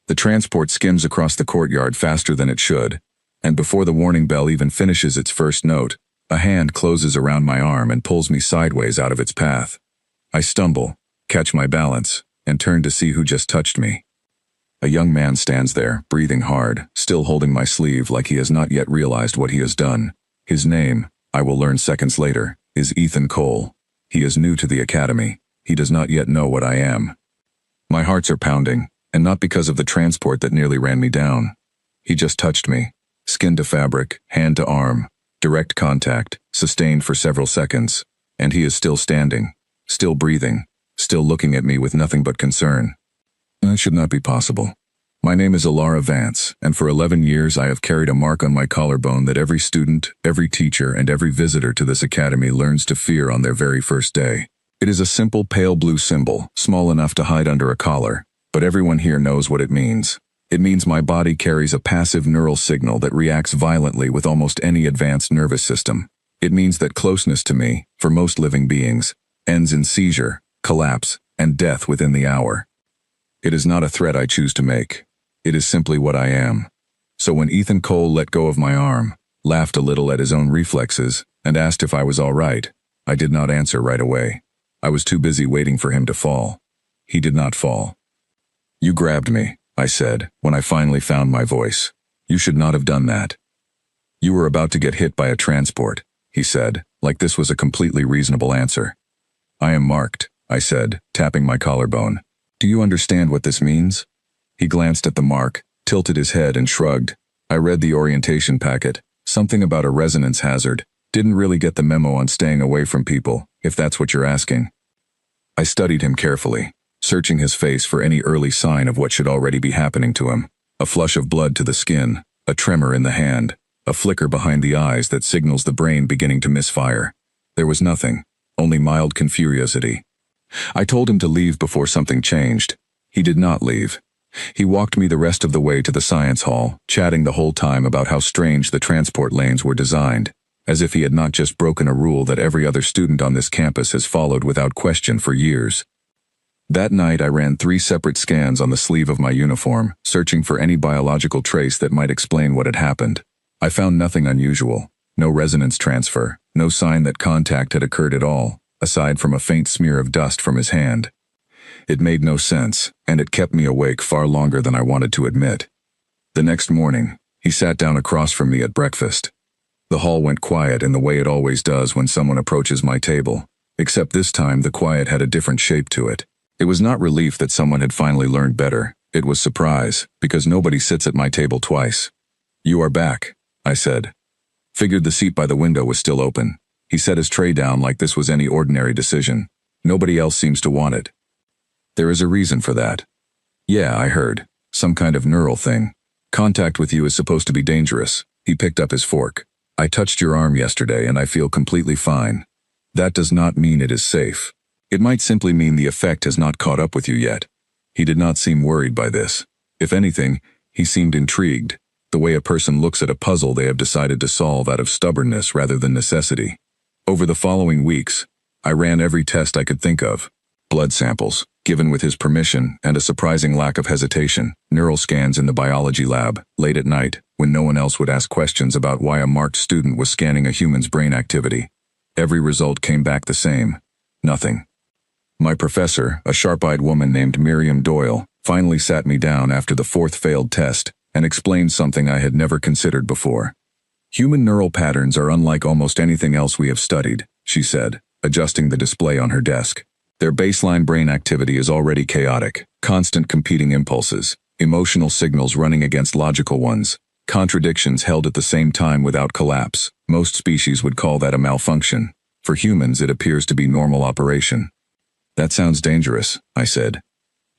The transport skims across the courtyard faster than it should, and before the warning bell even finishes its first note, a hand closes around my arm and pulls me sideways out of its path. I stumble, catch my balance, and turn to see who just touched me. A young man stands there, breathing hard, still holding my sleeve like he has not yet realized what he has done. His name, I will learn seconds later, is Ethan Cole. He is new to the academy. He does not yet know what I am. My hearts are pounding, and not because of the transport that nearly ran me down. He just touched me, skin to fabric, hand to arm, direct contact, sustained for several seconds, and he is still standing, still breathing, still looking at me with nothing but concern. That should not be possible. My name is Alara Vance, and for 11 years I have carried a mark on my collarbone that every student, every teacher, and every visitor to this academy learns to fear on their very first day. It is a simple pale blue symbol, small enough to hide under a collar, but everyone here knows what it means. It means my body carries a passive neural signal that reacts violently with almost any advanced nervous system. It means that closeness to me, for most living beings, ends in seizure, collapse, and death within the hour. It is not a threat I choose to make. It is simply what I am. So when Ethan Cole let go of my arm, laughed a little at his own reflexes, and asked if I was all right, I did not answer right away. I was too busy waiting for him to fall. He did not fall. "You grabbed me," I said, when I finally found my voice. "You should not have done that." "You were about to get hit by a transport," he said, like this was a completely reasonable answer. "I am marked," I said, tapping my collarbone. "Do you understand what this means?" He glanced at the mark, tilted his head and shrugged. I read the orientation packet, something about a resonance hazard. Didn't really get the memo on staying away from people, if that's what you're asking. I studied him carefully, searching his face for any early sign of what should already be happening to him. A flush of blood to the skin, a tremor in the hand, a flicker behind the eyes that signals the brain beginning to misfire. There was nothing, only mild curiosity. I told him to leave before something changed. He did not leave. He walked me the rest of the way to the science hall, chatting the whole time about how strange the transport lanes were designed, as if he had not just broken a rule that every other student on this campus has followed without question for years. That night I ran 3 separate scans on the sleeve of my uniform, searching for any biological trace that might explain what had happened. I found nothing unusual, no resonance transfer, no sign that contact had occurred at all, aside from a faint smear of dust from his hand. It made no sense, and it kept me awake far longer than I wanted to admit. The next morning, he sat down across from me at breakfast. The hall went quiet in the way it always does when someone approaches my table, except this time the quiet had a different shape to it. It was not relief that someone had finally learned better. It was surprise, because nobody sits at my table twice. "You are back," I said. Figured the seat by the window was still open. He set his tray down like this was any ordinary decision. Nobody else seems to want it. "There is a reason for that." "Yeah, I heard. Some kind of neural thing. Contact with you is supposed to be dangerous." He picked up his fork. "I touched your arm yesterday and I feel completely fine. That does not mean it is safe. It might simply mean the effect has not caught up with you yet." He did not seem worried by this. If anything, he seemed intrigued, the way a person looks at a puzzle they have decided to solve out of stubbornness rather than necessity. Over the following weeks, I ran every test I could think of. Blood samples, given with his permission, and a surprising lack of hesitation. Neural scans in the biology lab, late at night, when no one else would ask questions about why a marked student was scanning a human's brain activity. Every result came back the same. Nothing. My professor, a sharp-eyed woman named Miriam Doyle, finally sat me down after the 4th failed test and explained something I had never considered before. "Human neural patterns are unlike almost anything else we have studied," she said, adjusting the display on her desk. "Their baseline brain activity is already chaotic, constant competing impulses, emotional signals running against logical ones, contradictions held at the same time without collapse. Most species would call that a malfunction. For humans, it appears to be normal operation." "That sounds dangerous," I said.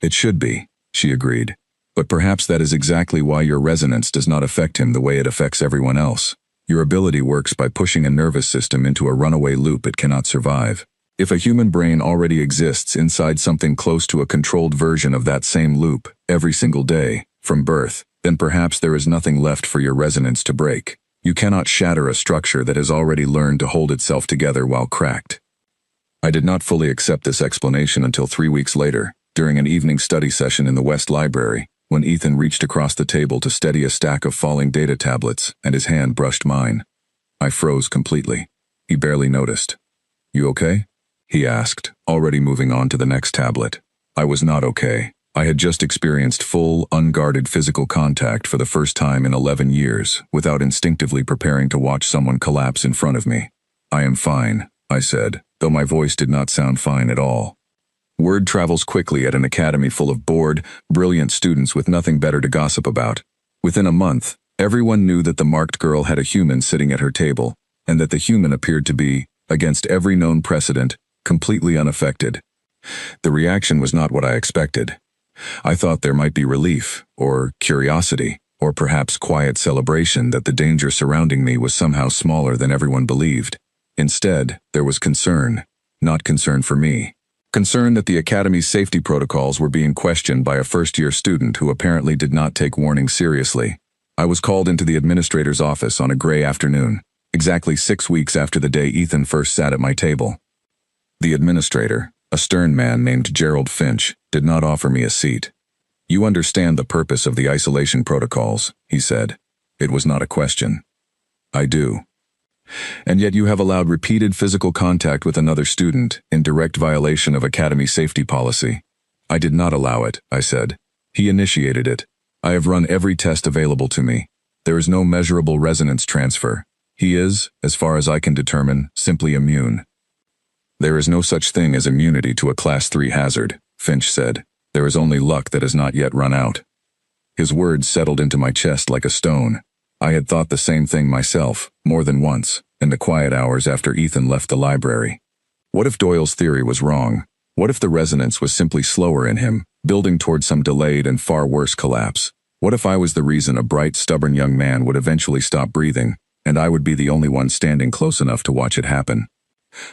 "It should be," she agreed. "But perhaps that is exactly why your resonance does not affect him the way it affects everyone else. Your ability works by pushing a nervous system into a runaway loop it cannot survive. If a human brain already exists inside something close to a controlled version of that same loop, every single day, from birth, then perhaps there is nothing left for your resonance to break. You cannot shatter a structure that has already learned to hold itself together while cracked." I did not fully accept this explanation until 3 weeks later, during an evening study session in the West Library, when Ethan reached across the table to steady a stack of falling data tablets and his hand brushed mine. I froze completely. He barely noticed. "You okay?" he asked, already moving on to the next tablet. I was not okay. I had just experienced full, unguarded physical contact for the first time in 11 years, without instinctively preparing to watch someone collapse in front of me. "I am fine," I said, though my voice did not sound fine at all. Word travels quickly at an academy full of bored, brilliant students with nothing better to gossip about. Within a month, everyone knew that the marked girl had a human sitting at her table, and that the human appeared to be, against every known precedent, completely unaffected. The reaction was not what I expected. I thought there might be relief, or curiosity, or perhaps quiet celebration that the danger surrounding me was somehow smaller than everyone believed. Instead, there was concern, not concern for me. Concern that the academy's safety protocols were being questioned by a first-year student who apparently did not take warning seriously. I was called into the administrator's office on a gray afternoon, exactly 6 weeks after the day Ethan first sat at my table. The administrator, a stern man named Gerald Finch, did not offer me a seat. "You understand the purpose of the isolation protocols," he said. It was not a question. "I do." "And yet you have allowed repeated physical contact with another student in direct violation of academy safety policy." "I did not allow it," I said. "He initiated it. I have run every test available to me. There is no measurable resonance transfer. He is, as far as I can determine, simply immune." "There is no such thing as immunity to a Class 3 hazard," Finch said. "There is only luck that has not yet run out." His words settled into my chest like a stone. I had thought the same thing myself, more than once, in the quiet hours after Ethan left the library. What if Doyle's theory was wrong? What if the resonance was simply slower in him, building toward some delayed and far worse collapse? What if I was the reason a bright, stubborn young man would eventually stop breathing, and I would be the only one standing close enough to watch it happen?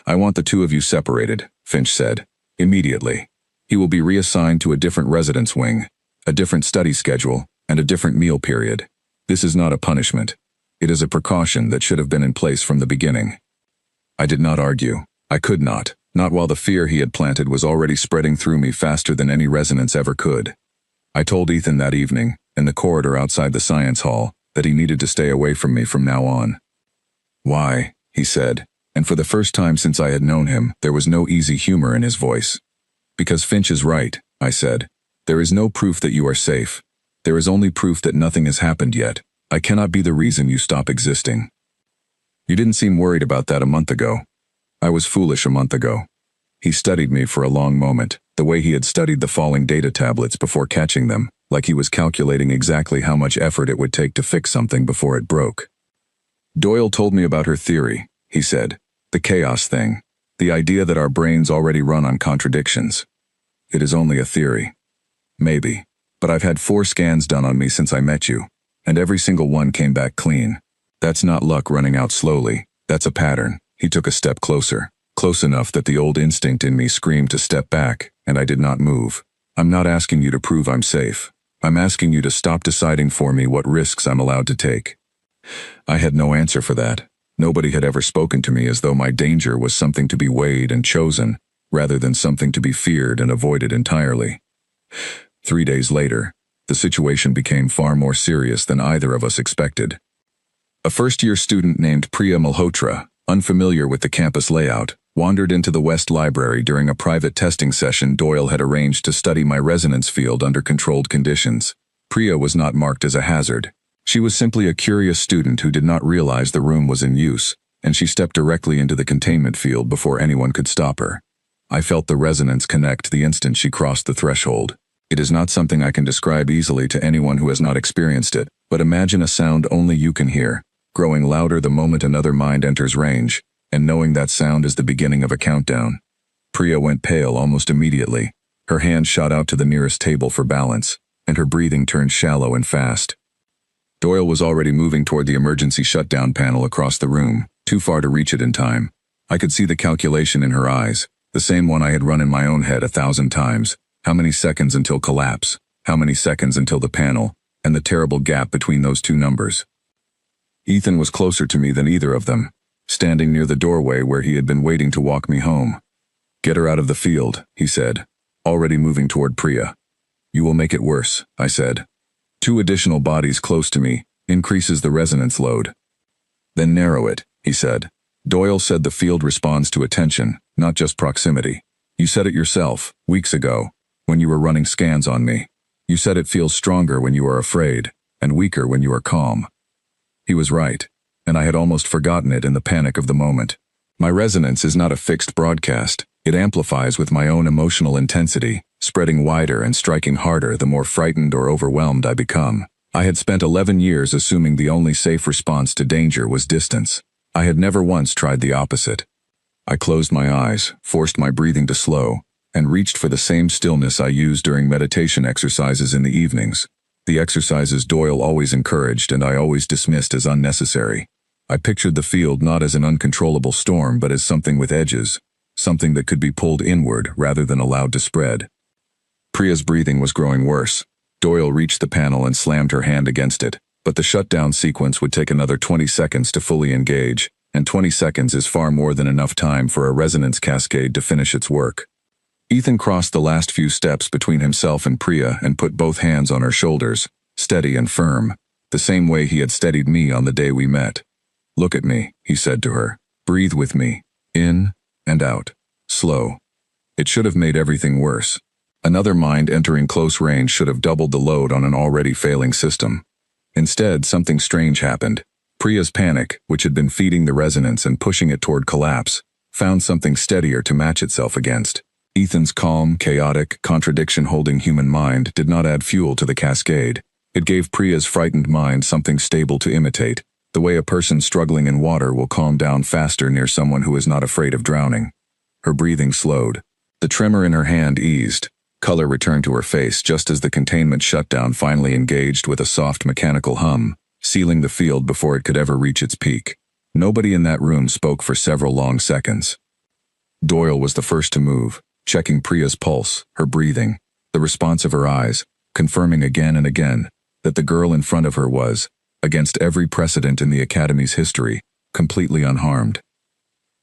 "I want the two of you separated," Finch said. "Immediately. He will be reassigned to a different residence wing, a different study schedule, and a different meal period. This is not a punishment. It is a precaution that should have been in place from the beginning." I did not argue. I could not while the fear he had planted was already spreading through me faster than any resonance ever could. I told Ethan that evening, in the corridor outside the science hall, that he needed to stay away from me from now on. "Why?" he said, and for the first time since I had known him, there was no easy humor in his voice. "Because Finch is right," I said. "There is no proof that you are safe. There is only proof that nothing has happened yet. I cannot be the reason you stop existing." "You didn't seem worried about that a month ago." "I was foolish a month ago." He studied me for a long moment, the way he had studied the falling data tablets before catching them, like he was calculating exactly how much effort it would take to fix something before it broke. "Doyle told me about her theory," he said. "The chaos thing. The idea that our brains already run on contradictions. It is only a theory. Maybe. But I've had 4 scans done on me since I met you, and every single one came back clean. That's not luck running out slowly. That's a pattern." He took a step closer, close enough that the old instinct in me screamed to step back, and I did not move. "I'm not asking you to prove I'm safe. I'm asking you to stop deciding for me what risks I'm allowed to take." I had no answer for that. Nobody had ever spoken to me as though my danger was something to be weighed and chosen, rather than something to be feared and avoided entirely. 3 days later, the situation became far more serious than either of us expected. A first-year student named Priya Malhotra, unfamiliar with the campus layout, wandered into the West Library during a private testing session Doyle had arranged to study my resonance field under controlled conditions. Priya was not marked as a hazard. She was simply a curious student who did not realize the room was in use, and she stepped directly into the containment field before anyone could stop her. I felt the resonance connect the instant she crossed the threshold. It is not something I can describe easily to anyone who has not experienced it, but imagine a sound only you can hear, growing louder the moment another mind enters range, and knowing that sound is the beginning of a countdown. Priya went pale almost immediately. Her hand shot out to the nearest table for balance, and her breathing turned shallow and fast. Doyle was already moving toward the emergency shutdown panel across the room, too far to reach it in time. I could see the calculation in her eyes, the same one I had run in my own head 1,000 times. How many seconds until collapse? How many seconds until the panel? And the terrible gap between those two numbers. Ethan was closer to me than either of them, standing near the doorway where he had been waiting to walk me home. "Get her out of the field," he said, already moving toward Priya. "You will make it worse," I said, 2 additional bodies close to me increases the resonance load. Then narrow it, he said. Doyle said the field responds to attention, not just proximity. You said it yourself, weeks ago, when you were running scans on me. You said it feels stronger when you are afraid, and weaker when you are calm. He was right, and I had almost forgotten it in the panic of the moment. My resonance is not a fixed broadcast. It amplifies with my own emotional intensity, spreading wider and striking harder the more frightened or overwhelmed I become. I had spent 11 years assuming the only safe response to danger was distance. I had never once tried the opposite. I closed my eyes, forced my breathing to slow, and reached for the same stillness I used during meditation exercises in the evenings. The exercises Doyle always encouraged and I always dismissed as unnecessary. I pictured the field not as an uncontrollable storm but as something with edges, something that could be pulled inward rather than allowed to spread. Priya's breathing was growing worse. Doyle reached the panel and slammed her hand against it, but the shutdown sequence would take another 20 seconds to fully engage, and 20 seconds is far more than enough time for a resonance cascade to finish its work. Ethan crossed the last few steps between himself and Priya and put both hands on her shoulders, steady and firm, the same way he had steadied me on the day we met. Look at me, he said to her. Breathe with me, in and out, slow. It should have made everything worse. Another mind entering close range should have doubled the load on an already failing system. Instead, something strange happened. Priya's panic, which had been feeding the resonance and pushing it toward collapse, found something steadier to match itself against. Ethan's calm, chaotic, contradiction-holding human mind did not add fuel to the cascade. It gave Priya's frightened mind something stable to imitate, the way a person struggling in water will calm down faster near someone who is not afraid of drowning. Her breathing slowed. The tremor in her hand eased. Color returned to her face just as the containment shutdown finally engaged with a soft mechanical hum, sealing the field before it could ever reach its peak. Nobody in that room spoke for several long seconds. Doyle was the first to move, checking Priya's pulse, her breathing, the response of her eyes, confirming again and again that the girl in front of her was, against every precedent in the Academy's history, completely unharmed.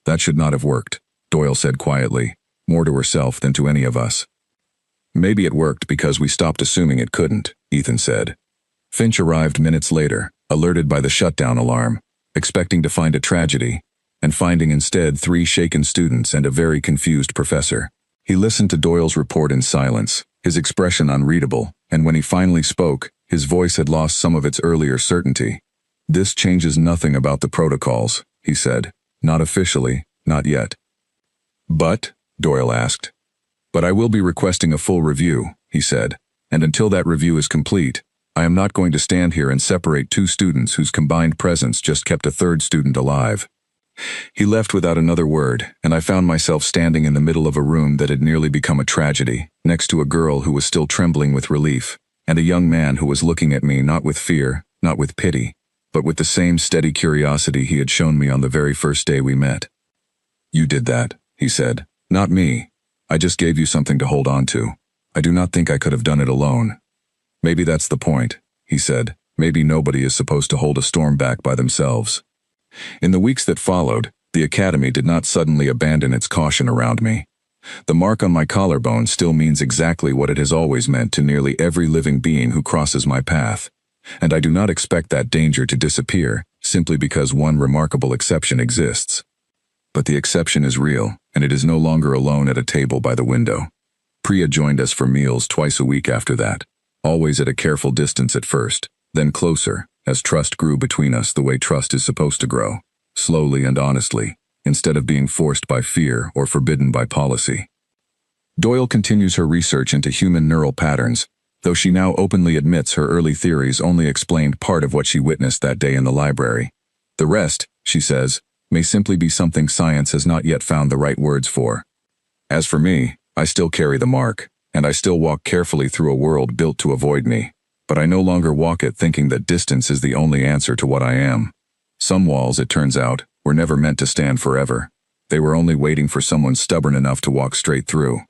That should not have worked, Doyle said quietly, more to herself than to any of us. Maybe it worked because we stopped assuming it couldn't, Ethan said. Finch arrived minutes later, alerted by the shutdown alarm, expecting to find a tragedy, and finding instead 3 shaken students and a very confused professor. He listened to Doyle's report in silence, his expression unreadable, and when he finally spoke, his voice had lost some of its earlier certainty. This changes nothing about the protocols, he said. Not officially, not yet. But, Doyle asked. But I will be requesting a full review, he said, and until that review is complete, I am not going to stand here and separate 2 students whose combined presence just kept a 3rd student alive. He left without another word, and I found myself standing in the middle of a room that had nearly become a tragedy, next to a girl who was still trembling with relief, and a young man who was looking at me not with fear, not with pity, but with the same steady curiosity he had shown me on the very first day we met. You did that, he said. Not me. I just gave you something to hold on to. I do not think I could have done it alone. Maybe that's the point, he said. Maybe nobody is supposed to hold a storm back by themselves. In the weeks that followed, the Academy did not suddenly abandon its caution around me. The mark on my collarbone still means exactly what it has always meant to nearly every living being who crosses my path, and I do not expect that danger to disappear simply because one remarkable exception exists. But the exception is real, and it is no longer alone at a table by the window. Priya joined us for meals twice a week after that, always at a careful distance at first, then closer, as trust grew between us the way trust is supposed to grow, slowly and honestly, instead of being forced by fear or forbidden by policy. Doyle continues her research into human neural patterns, though she now openly admits her early theories only explained part of what she witnessed that day in the library. The rest, she says, may simply be something science has not yet found the right words for. As for me, I still carry the mark, and I still walk carefully through a world built to avoid me, but I no longer walk it thinking that distance is the only answer to what I am. Some walls, it turns out, were never meant to stand forever. They were only waiting for someone stubborn enough to walk straight through.